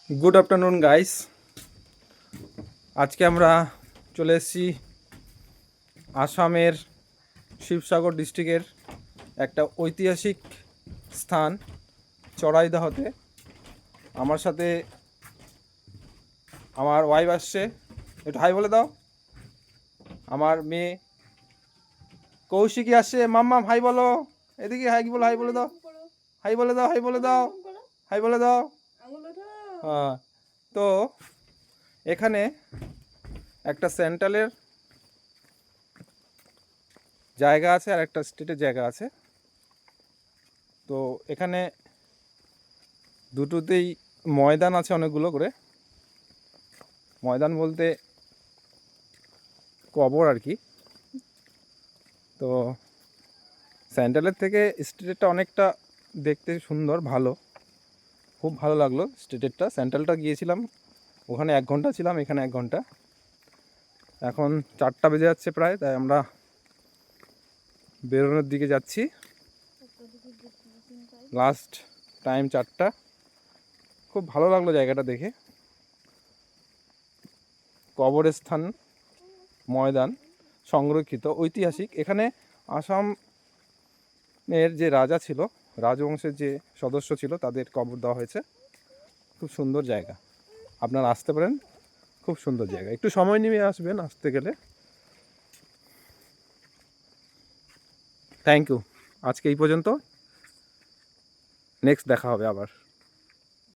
Good afternoon guys. আজকে আমরা চলে এসেছি আসামের শিবসাগর ডিস্ট্রিক্টের একটা ঐতিহাসিক স্থান চড়াইদাহতে। আমার সাথে আমার ওয়াইফ আসছে, একটু হাই বলে দাও। আমার মেয়ে কৌশিকী আসছে। মাম্মা হাই বলো, এদিকে হাই বলো, হাই বলে দাও, হাই বলে দাও, হাই বলে দাও, হাই বলে দাও। হ্যাঁ, তো এখানে একটা সেন্ট্রালের জায়গা আছে আর একটা স্টেটের জায়গা আছে। তো এখানে দুটোতেই ময়দান আছে, অনেকগুলো করে। ময়দান বলতে কবর আর কি। তো সেন্ট্রালের থেকে স্টেটেরটা অনেকটা দেখতে সুন্দর, ভালো, খুব ভালো লাগলো স্টেটেরটা। সেন্ট্রালটা গিয়েছিলাম, ওখানে 1 ঘন্টা ছিলাম, এখানে 1 ঘন্টা। এখন 4টা বেজে যাচ্ছে প্রায়, তাই আমরা বেরোনোর দিকে যাচ্ছি। লাস্ট টাইম 4টা। খুব ভালো লাগলো জায়গাটা দেখে। কবরস্থান, ময়দান, সংরক্ষিত, ঐতিহাসিক। এখানে আসামের যে রাজা ছিল, রাজবংশের যে সদস্য ছিল, তাদের কবর দেওয়া হয়েছে। খুব সুন্দর জায়গা, আপনারা আসতে পারেন। খুব সুন্দর জায়গা, একটু সময় নিয়ে আসবেন আসতে গেলে। Thank you. আজকে এই পর্যন্ত, নেক্সট দেখা হবে আবার।